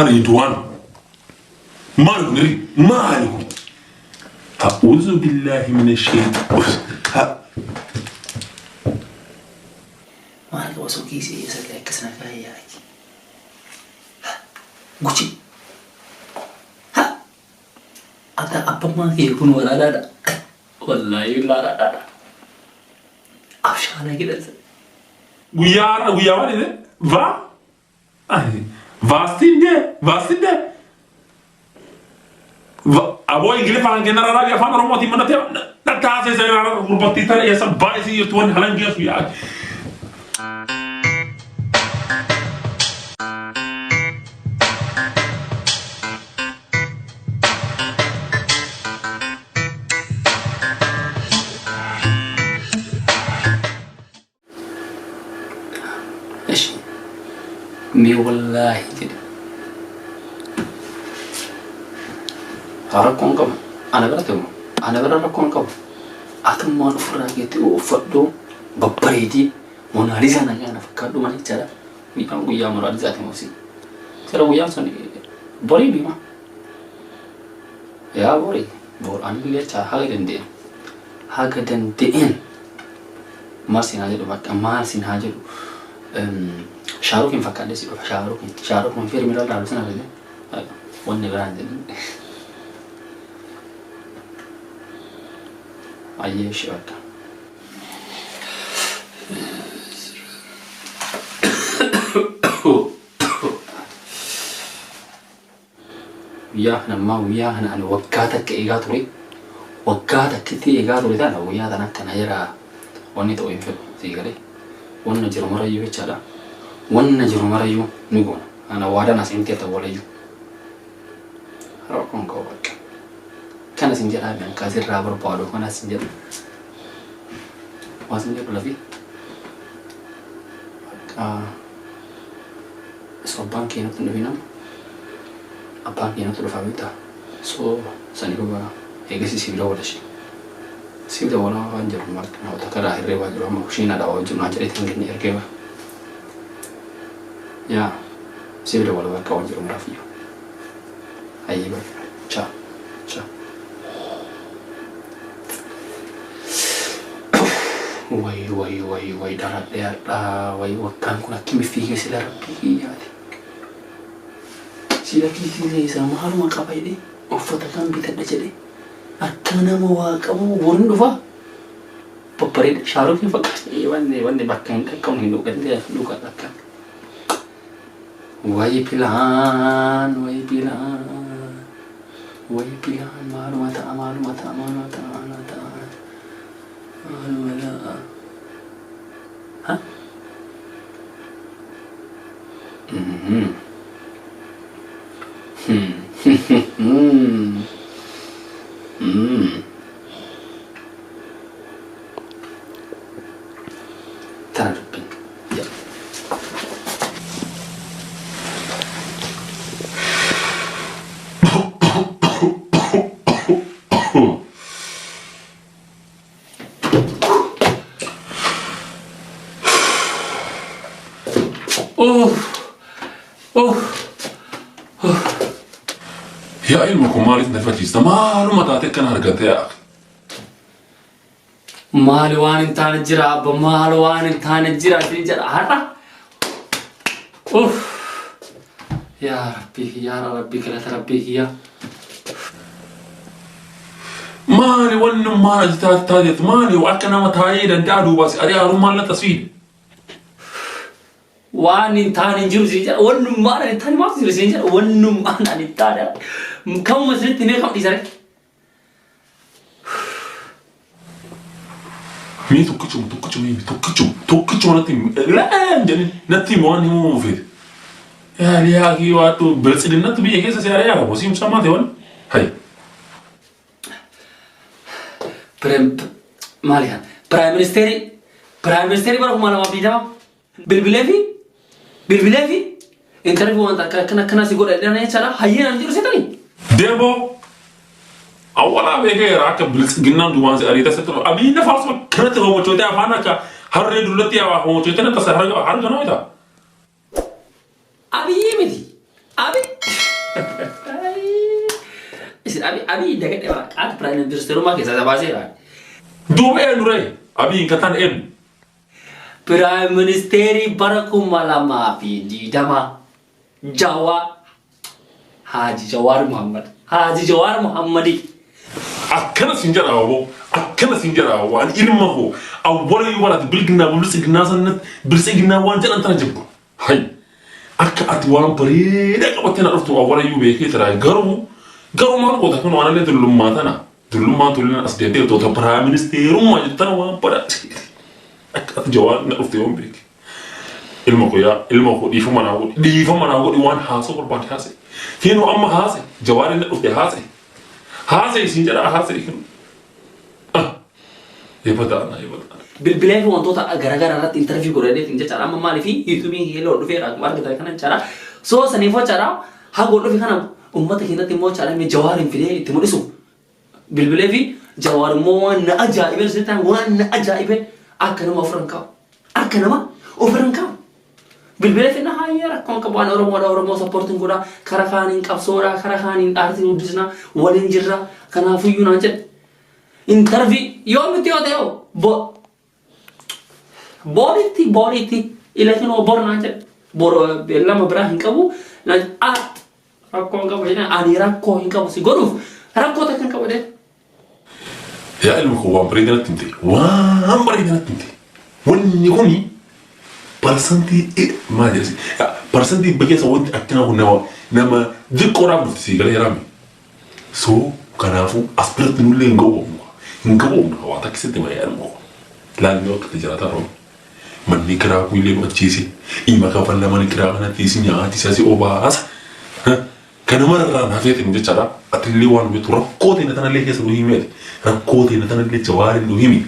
رضوان مالك نري مالك أعوذ بالله من الشيطان مالك وسوكي سي يسلك كسنا فيها قوتي ها أتا أبا ما يكون ولا لا والله لا لا أفشانا كده ويا والد va vastinde abo ingile fa ngena rara ya fa romoti manate ta ta se se roboti tar esa baisi yotwan halangia su ya مي والله جد هاركون كم أنا برا كم أتم ما نفرع كتير وفدو ببريدي مناليزا نجانا فكادو ماني ترى ويا مراد ذاتي موسي ترى ويا سني بوري بيما يا بوري أنا اللي أشا هاجر دندين ما سيناجلو ما سيناجلو شاروخ ينفكر لسه شاروخ من فيلم لا لا سنة كده وني براند أيه شبك ويا هنا أنا وقعتك إيجاتوري وقعتك كتير إيجاتوري ده ويا ده أنا كان هيرا وني تو ينفك تيجي ون جرو مريو بيشلا ون جرو مريو نقول أنا وادا ناس إنتي تقوليو رأكون كوبك كان سنجر هذا كازير رابر بالو كنا سنجر واسنجر بلافي صوبان كينو تنبينام أبان كينو تلفابيتا سو سنيكوبا إيجاسي سيبلا ولا شيء سيبلا ولا هنجر مارك ناو تكرا هيروا جرو ما كشينا داو جرو ناجري تنجني إركيبا يا سيبلا ولا كاون جرو مرافيو أيوة تشا واي دارا دارا واي وكان كنا كم فيه سلا ربي يعني سلا كي سامع هالما كابايدي وفتكان بيتدجلي أكنا مواقعه ورندفا ببريد شاروخ يفكر واني بكين كون هندو كده لوكا لكان واي بلان معلومات ها ترى ربي يا علمكم مالك نفتيس معلومة تعطيك أنا هرقت يا أخي مالوان انتان جرا بمالوان انتان جرا في جرا هذا يا ربي كلا ربي يا مالي ونم مالي تاجت مالي وأكنا متايد أن تعدوا بس أري أروم مالنا تصوير وان انتان جرو سيجا ونم مالي انتان ما سيجا سيجا ونم أنا انتان كم مسألة تنين كم تيجي مي توكيتشو نتي مواني مو مفيد يا أخي واتو برسل النت بيه كيسة سيارة يا أبو سيم سما تيون هاي ماليها برايم مينستري برا هم ما بيجوا بالبلافي انترفيو أنت كنا سيقول لنا يشلا هيا نجيرو سيتاني ديبو أولا بيجي راك بلس جنان دوان زاريتا ستر أبي نفرس كنت هو موجودة أفانا كا هر دولتي أو موجودة نتصهر هر جنايدا أبي يمدي أبي Isin abi dagadhe qaat Prime Ministerummaa keessaa baaseera. Duuba eenyu ree? Abiin kataan eenyu? Prime Ministerii bara 2020 Haji Jawar Muhammad. Haji Jawar Muhammadi. Akkana sin jira wabo, akkana sin jira wabo. Ani ilma ko awwala wala bilgina bilsigina sanat bilsigina wan jalan tan jibbu. Hay. Akka atwan bareeda qabatena dhuftu awwala be ke tara garu ma ko ta kuno anale dulumma tana. Dulumma tulina asdede to ta Prime Ministerummaa jittana wan bara. Akka Jawar na dhuftu yom be. Ilma ko difu mana ko wan haso barbaad hase. Hino amma hase Jawar na dhufte hase. هذا يسنجر هذا يكون يبدأ بالبلاد وانتو تا غرغر رات انترفيو غرادي تنجا چارا مما لفي يوتيوب هيلو دو فيرا مار كدا كان چارا سو سنيفو چارا ها غودو في كان امته هنا تيمو چارا مي جوار في تيمو دسو بالبلاد في جوار مو ن اجايب سيتان وان اجايب اكنما اوفرنكا بالبلاد في نهايه راكون كبان اورمو سبورتين غدا كراخانين قبصورا كراخانين ارتي ودسنا ولنجرا كنافيو ناجد انترفي يوم تيوديو بوريتي الى كنو بورناجد بور لما براهن كبو ناج راكون كبو هنا اني راكون كبو سيغورو راكو تكن كبو ده يا المخوان بريدنا تنتي وان بريدنا تنتي ونيكوني برسنتي ما ادري برسنتي بقي سويت اكنا هنا نما ذكر ابو سيغلي رامي سو كنافو اسبرت نولي نغو واتاك ست ما يرمو لا نوك تجارة روم من نكرا كويلي واتشيسي إما كفر لما نكرا أنا تيسي نياتي ساسي أوباس كان مرة نافيت من جتشارا أتلي وان بتركوتي نتنا ليه يسلوهي ميت ركوتي نتنا ليه جواري لوهيمي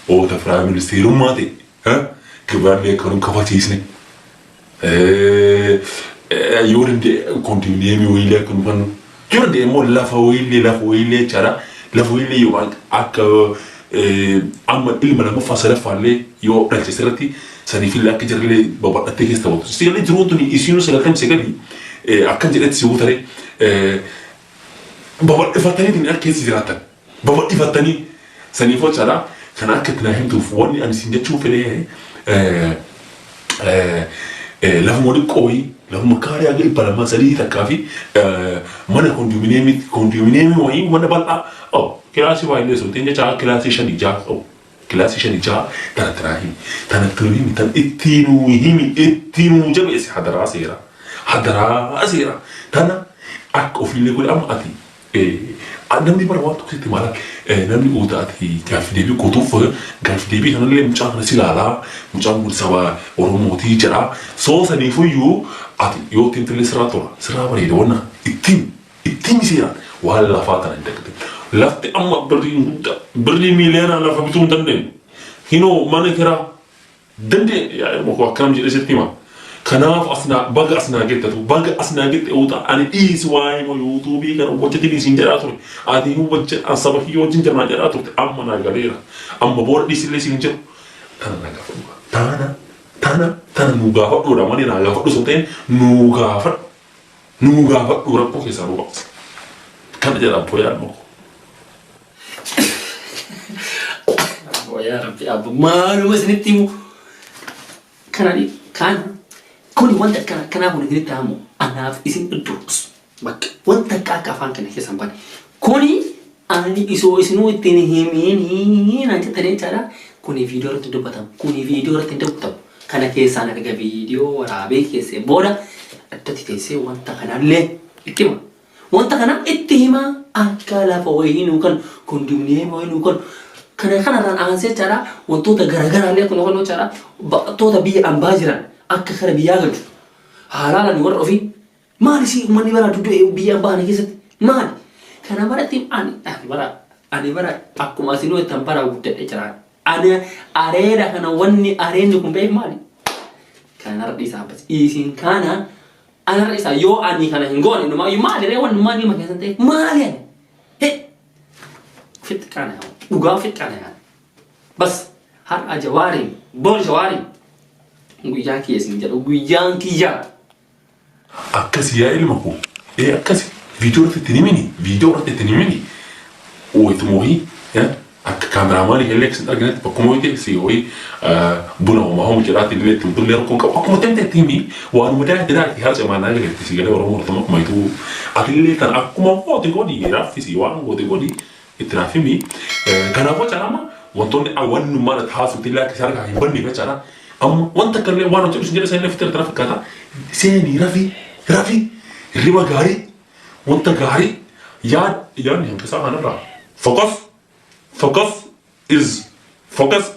أو تفرع من السيروم ماتي كبار ليه كانوا كفاتيسني يورن دي كونتينيمي ويلي كانوا يورن دي مو لافويلي تشارا لافويلي يوان أك أما إلما لما فصل فعلي يو رجسرتي سني في الله كجر لي بابا أتيجي استوى سيرلي جرونتني يسينو سلكم سكلي أكن جلت سيوتري بابا إفتاني دين أكيد سيراتا بابا إفتاني سني فوتشارا كان أكتنا هم توفوني أنا سنجت شوف ليه لهم ولي كوي لهم كاري أجل برا سلي تكافي ما كونديومينيمي وين وانا بلا أو كلاسي وايد سو تيجي جا كلاسي شنيجا أو كلاسي شنيجا تنتراهيم تن اتينو جب إسي حدرا أسيرا تنا أكو في اللي يقول أم أتي نمني برا توكسيتي مالك نمني أودا أتي كاف ديبي كتوف كاف ديبي هنا اللي مشان رسيلالا مشان مرسوا ورموتي جرا سو سنيفو يو أتي يو تنتلي سرا بريد وانا اتين سيرا وهلا فاتنا عندك لفت أما بري ميلينا لفت بتون دندن هنا ما نكرا دندن يعني مكوا كلام جد استيما كناف أصنع جت أوتا أنا إيس واي مو يوتيوبي كانوا وجدتني سينجراتوري هذه هو وجد أصابه يو جنجر ناجراتوري أما ناجريرا أما بور دي سيلي سينجر تانا نوغافر دورا ماني ناغافر دوسوتين نوغافر دورا بوكي سارو كان جرا بويا مو يا ربي أبو ما نمسني تيمو كان كوني وانت كان أبو نقدر تامو أنا في اسم الدروس بك وانت كافان كنا كيسان بني كوني أنا إسنو تنهيمين أنت ترى ترى كوني فيديو رتندو بتام كنا كيسان أرجع فيديو ورابي كيسه بورا أتتيسه وانت كنا ليه إكيما وانت كنا إتهما أكلا فوهين وكان كندومنيه وين وكان كنا ران أنسى ترى وانتو تجرجر عليه كنا ترى تو تبي أمباجران أك خرب ياغد حالا نور في ما لسي مني برا دودو بي أمباني كيست ما كنا برا تيم أنا برا أكو ما سينو تامبارا وبتة ترى أنا أريدا كنا وني أريد نكون بيت مالي كنا ردي سامبس إيسين كنا أنا ردي سا يو أني كنا هنقول إنه ما يمالي ريوان مالي ما كيسان تي مالي هي فت كنا وقافت كنا يعني بس هر أجواري بول جواري ويجان كيسين جل ويجان كيجا أكسي يا إلمكو akkasi viidiyoo irratti itti himini wayitu moohii akka kaameraamaanii illee akkasitti arginatti bakkuma wayitee si wayii buna homaa homu jedhaati illee tullee rakkoon qabu akkuma ta'e himi waanuma daa'atti harca maannaa galeetti si galee oromoo ortama akkuma ituu atillee kan akkuma goote godhi raaffisi waan goote godhi itti raaffimi kanaafuu carama wantoonni awwannummaan haasuutti illee akka isaan hin banne jechaadha amma wanta kallee waan hojjetu sin jedhe san illee fitir tana fakkaata seenii rafi riba gaarii wanta gaarii yaadni hanqisaa kanarraa focus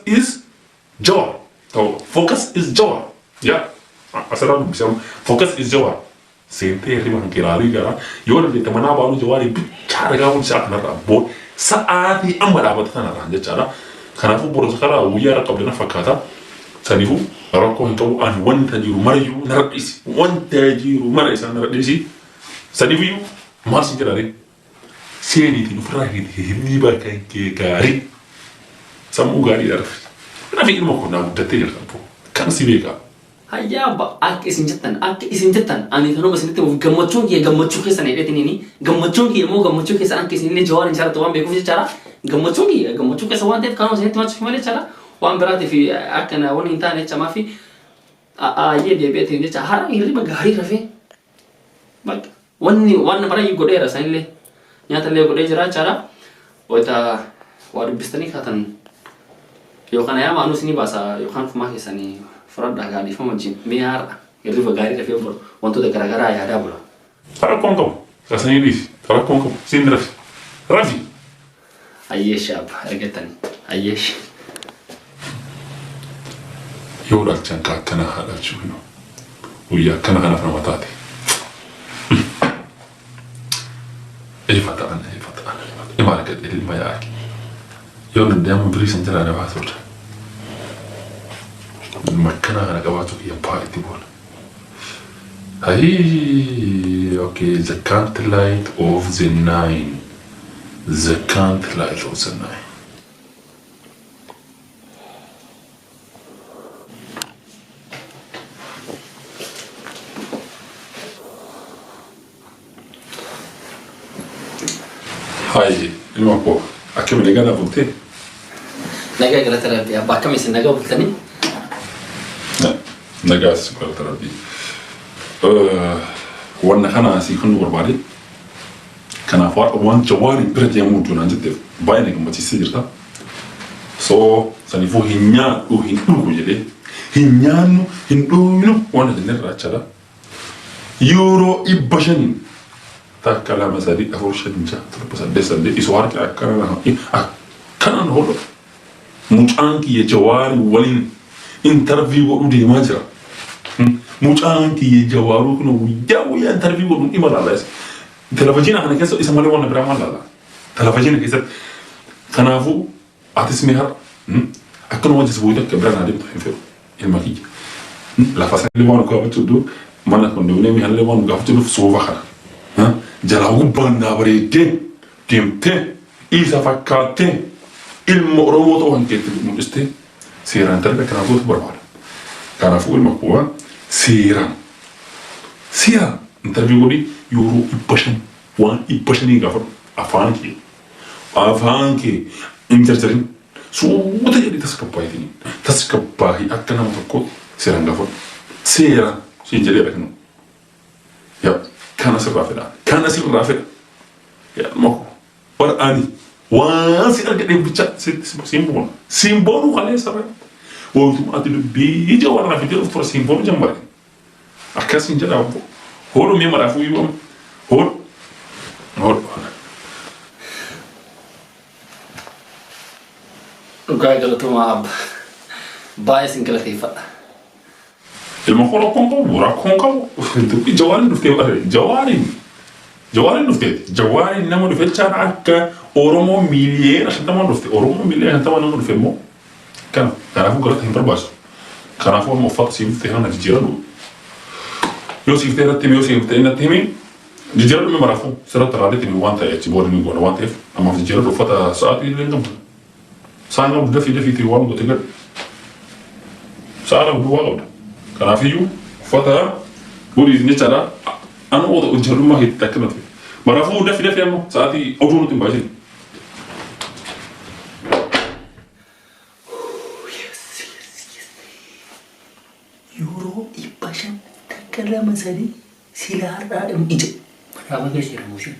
is Jawar. Focus is Jawar. Yeah. Asal bisa focus is Jawar. Sente riba hankirari gara. Yo lebih teman apa anu Jawar bicara kamu saat nara. Bo saat ini amma dapat tanah raja cara. Karena aku baru sekarang uya rakab dengan fakata. Sanifu rakau itu an wanta jiru marayu naradisi. Wanta jiru marayu naradisi. Sanifu yu masih kerari. Seni tinu farahi riba gari. Samu gari darf. Rafi ilmu kuna mutatir tampo. Kan si beka. Hayya ba ak isin jettan ani kanu basinitti of gammachuu ke sana edetini ni gammachuu ke mo gammachuu ke sana kisin ni jawar inshallah to wan beku jecha gammachuu ke sawan det kanu sinitti machu male chala wan berarti fi akana woni internet chama fi ye de beti jecha har riba gari rafi bak wanni bara yugo dera sanille nyata le gode jira cara wata wadu bistani katan yokan ya manu sini bahasa yokan fuma kesani Farad dah gadi fuma jin miar riba gari rafi bor wanto de gara ya ada bolo Tara konkom rasanya dis tara konkom sin Rafi ayesh ab ergetani ayesh yura chanka kana hala chuno uya kana fama tati fatana imana kad ilma yaki يوم الدم بريس انت انا بعثور المكنه انا قبعته هي بايتي بول هاي اوكي the can't light of the nine the can't light of the nine هاي الموضوع أكمل لقانا بولتين naga gara terapi apa kami sih naga bultani naga sekolah terapi warna kana sih kan berbalik kana far wan jawari berat yang muncul nanti deh banyak yang masih sejarah so sanifu hinya hindu jadi hinyanu hindu wana jenis racara euro ibashanin tak kalah masadi afurushan jah terus desa deh isuar kana holo mucanki ya jawari walin interview ko di majra mucanki ya jawaru kuno ya interview ko imala las televizina kana keso isamale wana brahma la televizina kesa kanafu atismi har akano wajis buida kebrana dim to ilmaki la fasa le wana ko tudu mana ko ndone mi halle wana gaftu so vakhara jalawu banda bare temte isa fakate ilmu oromo to hanke este siran tarbe kana buat berbal kana fu ilmu kuwa siran interview godi yuru ibashan ni gafar afanki interterin suuta jadi taskappai akkana mutko siran gafar siran sinjeli bekno ya kana sirrafida ya mo war ani واسي أرجع بيتشا سيمبول وخليه سبب وثم أتلو بيجا ورنا في دير أفطر سيمبول جنبه أكاسين جدا هو مي مرافو يوم هو Ugai kalau tu maaf, baik singkir tifa. Ilmu kalau kongkong burak kongkong, itu jawarin dufte jawarin nama dufte cara akka Oromo miliar asal teman dufte Oromo miliar asal teman dufte mo kan karena aku kalau tempel bas karena aku mau fat sim teh hana dijiran yo sim teh nanti dijiran memang aku serat terade tini wanta ya cibor ni gua wanta ama dijiran do fata saat ini lengkap saat aku udah video tiwan gue tinggal saat aku dua udah karena video fata gue di sini cara أنا أوضح أجهل ما هي تكلمت مرافو دفي أمه ساعتي أدور تنباشر يورو إباشن تكلم مسالي سيلار رادم إجا مرافو كيسير موشين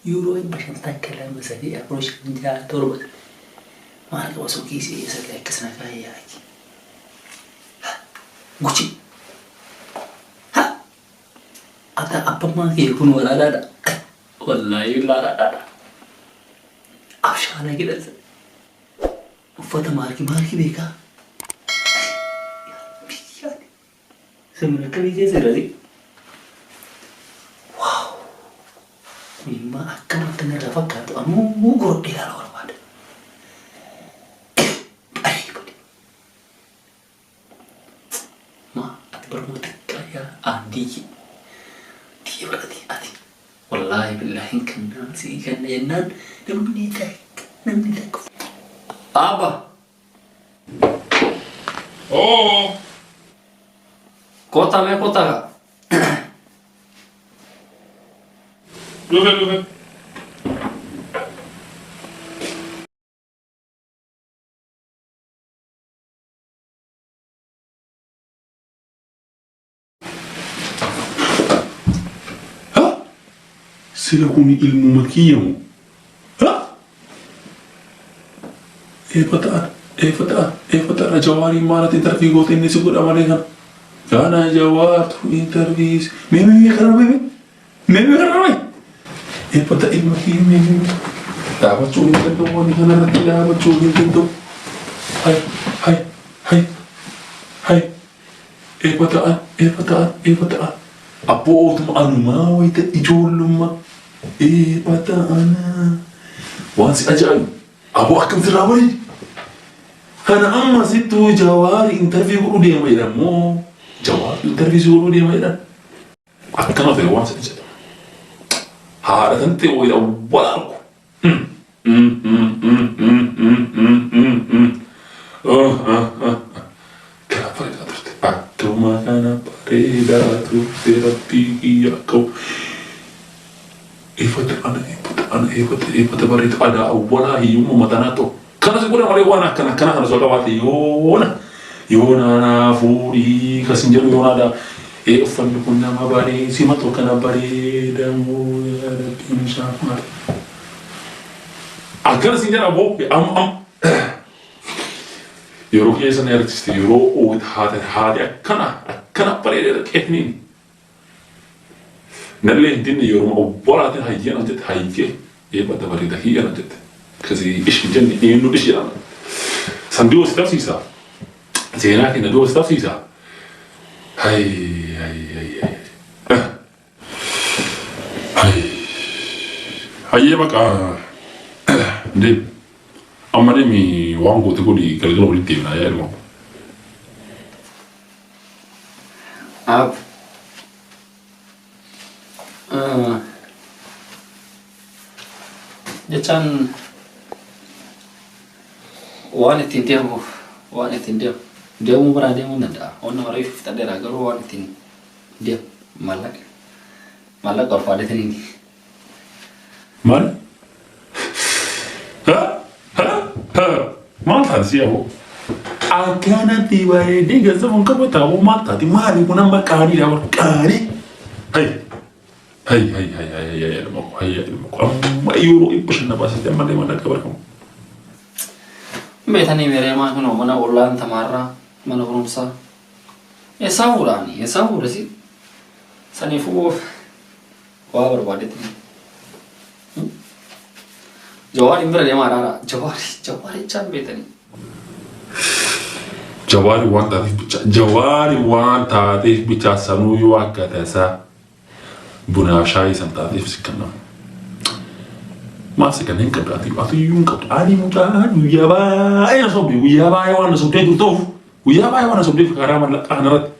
يورو إباشن تكلم مسالي أبروش نجا توربت ما لك واسو كيسي يسأل كسنا كايا غوشي ada apa lagi pun wala ada wallahi la ada afshana kida ufata marki beka yani sebenarnya kali je radi wow mimma akan tener fakka to amu gor dia la wala pada ai bodi ma at bermut kaya andi dia berarti ati wallahi billahi kan si kan yenan namni tak apa oh kota me kota ka Luve سيكون ilmu makiyamu ha فتاة جواري مالت انترفي قوت اني سيقول اماليها كان جوارت انترفيس ميمي خرمي فتاة المكيم ميمي دعوة شو نتندو واني كان رتي دعوة شو نتندو هاي فتاة أبوتم أنما ويت إجولما فتاة وانسي أجاي أبو أكم تراولي أنا أما ستو جواري انترفيو قولوا دي ميدا مو جواري انترفيو قولوا دي ميدا أكنا في وانسي أجاي هذا تنتي ويدا وباركو كلا فريدة ترتي أكو ما كان فريدة ترتي أكو إفتح بريد أدا أولا يوم متناتو كنا سيقول أنا وانا كنا سوكواتي يونا أنا فوري كسنجر يونا دا أفن كنا ما بري سيماتو كنا بريد مو يا ربي مشافر أكنا سنجر أبو يروح يسون يرتستي يروح أود هذا أكنا بريد كهنين نلله دين يوم أولا تنهاي أنا جت هايكي يبقى بريد هي أنا جت كذي إيش جنّي إنه إيش أنا سندو استفسيسا زينك إنه دو استفسيسا هاي بقى دي أما دي مي وانغو تقولي كالجلو للتيمنا يا إلمو ab jechan waan ittiin deemu biraa deemuu danda'a onna maraa ifta dheeraa garuu waan ittiin deemu maallaqa barbaadetanii maal maal taatisi yaa'u akkanatti bareedee gazzabuun qabatamu maal taati maali kun amma qaaniidha wal qaanii hay amma yeroo dhibba shan baasite amma deemaa dhaqa barkamu beetanii meereemaa kun mana ollaan tamaarraa mana barumsaa eessaa fuudhasi saniifuu waa barbaadetanii jawaariin bira deemaa dhaadhaa jawaarichaan beetanii jawaari waan taateef bicha sanuu yoo akka tasaa bunaa shaayii san taateef si kennamu maal si kanneen qabdaati atu iyyuu hin qabdu ani mucaa guyyaa baay'ee na sobde guyyaa baay'ee waan na sobdee dur ta'uuf guyyaa baay'ee waan na sobdeef karaa mallaqaa kanarratti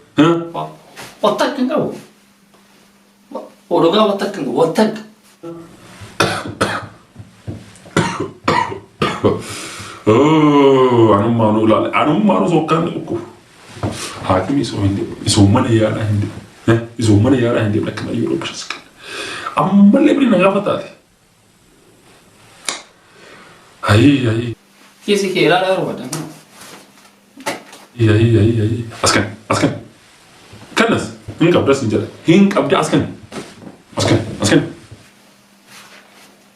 wattakka hin qabu odogaa wattakka hin qabu wattakka anummaanu sokkaan dhukku haakimi isoo mana yaalaa hin زومنا يا راه عندي لك ما يورو بشسك أما اللي برينا غافتاتي هاي كيسي كي لا روح هي أسكن كنس هينك أبدا سنجلا هينك أبدا أسكن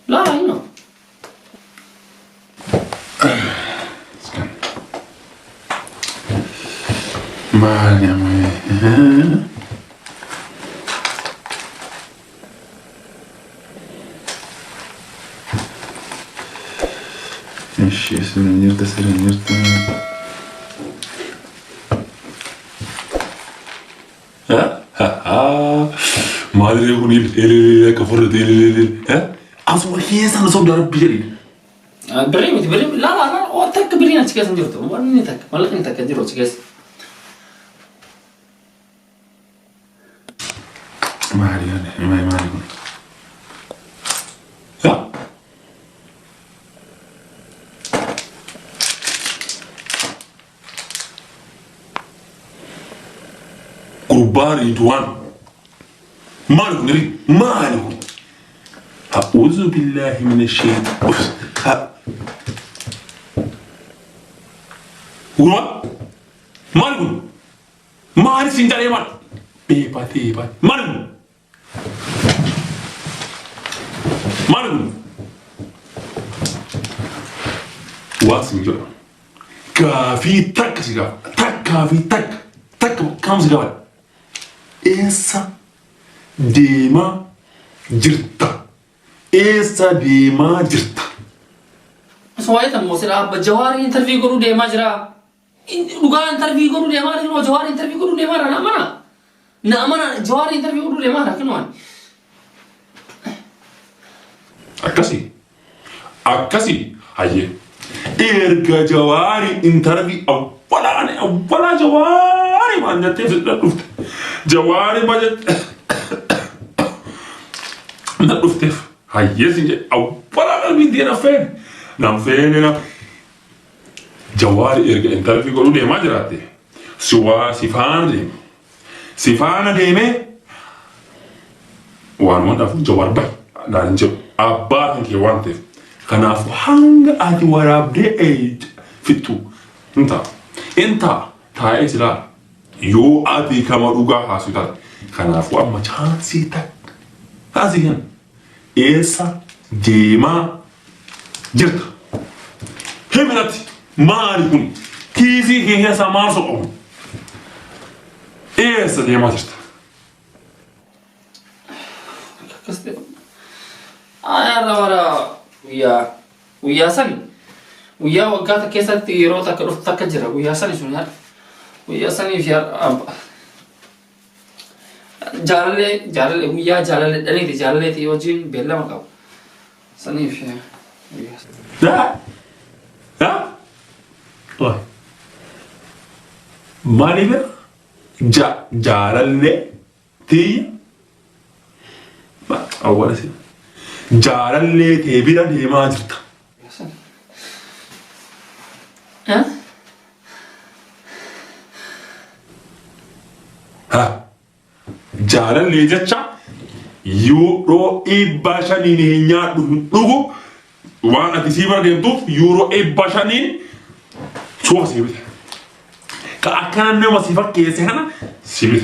لا هنا أسكن ما علينا ايش سرنيرتا ما ادري يقول ال كفرت ها اصلا هي انا صوت ربي جري بريم لا وتك برينا تكاس نجرتو واني تك مالك انت كديرو تكاس ما علينا ما علينا ها قربان يدوان مالك أعوذ بالله من الشيطان مالك ما أعرف سنجاري مال بيبا مالك واسم كافي تك سيجار كافي تك كم سيجار إيسا ديما جرتا سواية موسيقى بجواري انترفيو كرو ديما جرا لغا انترفيو كرو ديما ركنو جواري انترفيو كرو ديما رنا منا جواري انترفيو كرو ديما ركنو أكاسي هاي إرجع جواري انترفيو أولا جواري ما نتفق جواري ما نتفق هاي سنجي أولا قلبي دينا فين نام فين جواري إرجع انترفيو كرو ديما جراتي سوا سيفان ديمه وان دافو جوار باي نانجو أبا كي وانتف كنافو هانغ أدي وراب دي إيد فيتو انت تايس لا يو أدي كما روغا هاسوتات كنافو أما چانسي تك هازيهن إيسا ديما جرتا همناتي مالكم كيزي هي سامار سوكم إيسا ديما جرتا أنا ويا سني ويا وقعت كيسة تيروتا كرفتا كجرا ويا سني شو نهار ويا سني في جارل ويا جارل تي وجين بيلا مكاو سني في لا طيب مالي جارل تي ما أول شيء جارل تي بيرا ديما جرتا ها جارل جتشا يورو إباشانين هنيا دوغو وانا تسيبر ديم دوف يورو إباشانين شو سيبت كأكنا نما سيفر كيسي هنا سيبت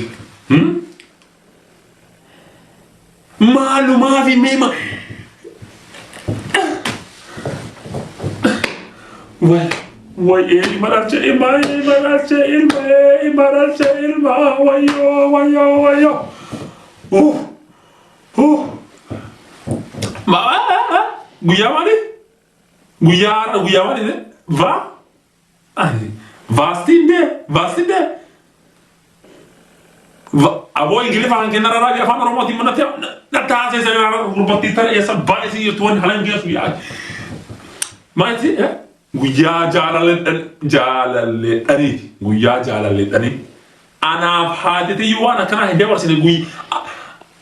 مالو ما في ميما وي إمارات ويو ما guya mani de va vastinde abo ingili fa anche nara raga fa romo ti manate na ta se se na rubati tar esa ba esi yotwan halan ge su ya ma ti guya jalale tani guya jalale tani ana hadite yuwana kana hede warsine guyi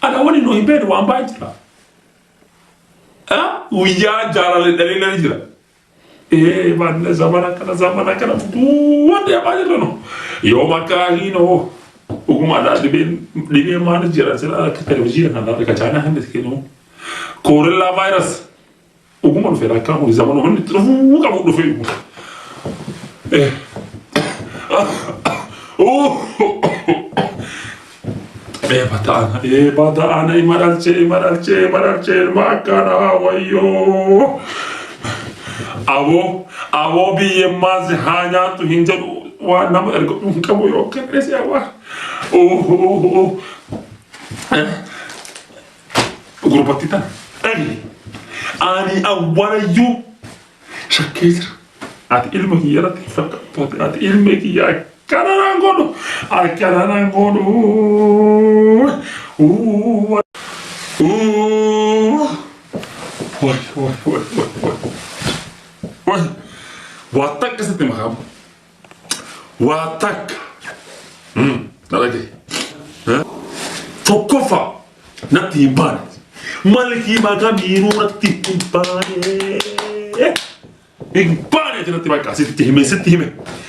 ada woni no himbe do amba jira ويا جارل دليل نجرا بعد زمانك ودي ما جلنا يوم كاهينو Uguma ada di mana jira sila televisi kan ada kacana kan dikino. Coronavirus. Uguma lu fera kamu zaman orang itu kamu lu fera. Bata ana imaralce makana wayo. Abo biye mas hanya tu hinjar wa nam ergo kamu yo kres ya wa. Grupo Titan. Ani awara yu shakir. At ilmu hiyara tifaka. At ilmu hiya kanarangono. Kanarangono. Wah. Watak kasi timaham. Watak. Nalagi. Tokofa. Natimbane. Maliki magamiru natimbane. Imbane ti natibaka.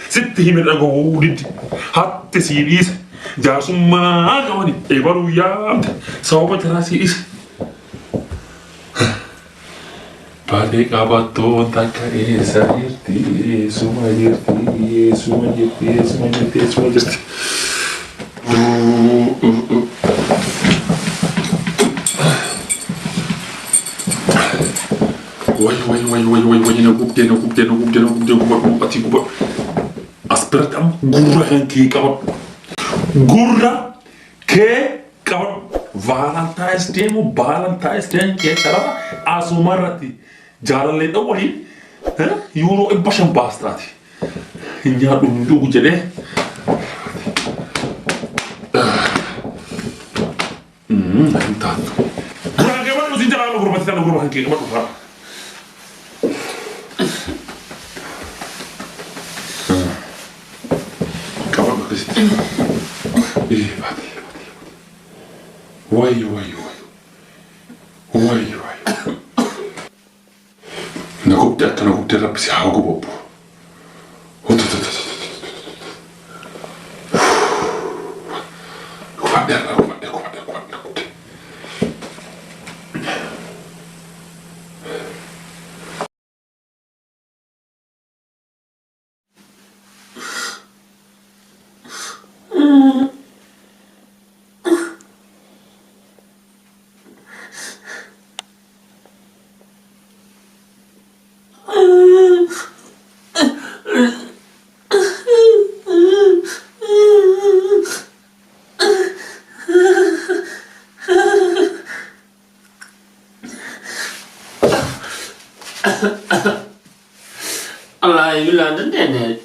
Sittihime rago udid. Hatte siris. Jasumma gawani. Ebaru yamte. Sawaba terasi is. Pada kabaton takare sairti sumayirti. Wai nakupte aspiratam gurra hanki kabat gurra ke kabat Valentine's Day ke saraba asumarati jalalle da wali euro e basham bastati nya dum dugu jede intanto gurra ke wala sin jala gurra tan gurra hanki kabat fa Why? Nakupte rapisi hago bobo. Kufader. Allah yulah dene.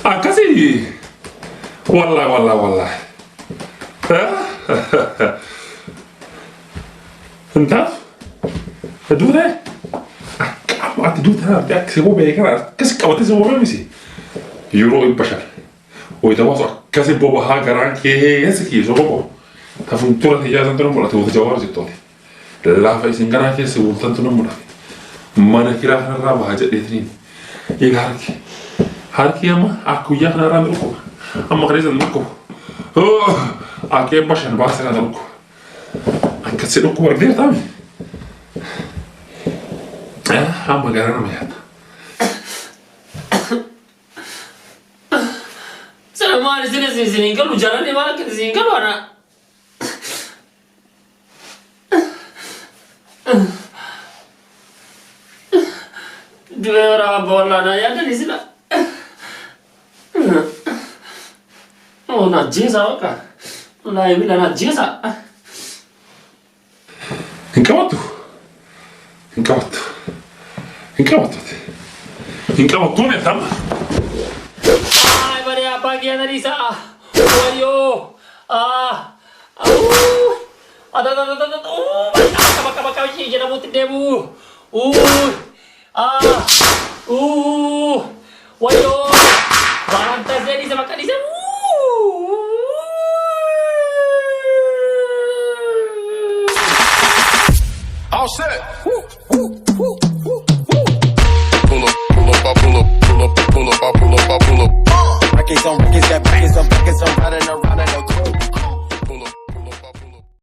Akasi. Wallah. Entah? Dure? Kamu dure dia sebo beker. Kasi kamu tu sebo misi. Euro impashar. Oi tahu so kasi bobo ha garan ke esse sebo. Ta funtura ti ya tanto non mola tu jawar zitto. La fa singara ke se tanto non mola. Mana kira hara ba haja detrin. Harki ama aku ya hara ko. Amma kare zan ko. Ake bashan ba sai da ko. Anche se lo guardi tammi. Magari non mi ha. Sana mali sini kalau jalan di mana kita sini kalau anak. Dua orang bola naya ada di sini. Oh, najis apa? Lain bila najis apa? Incamatto ne tam. Ay, Maria, pagi ada di sana. Wayo. Ada. Baka ini jangan buat demu. Wayo. Lantas jadi sama kali sana. All set. on records, got packets on packets, I'm riding around.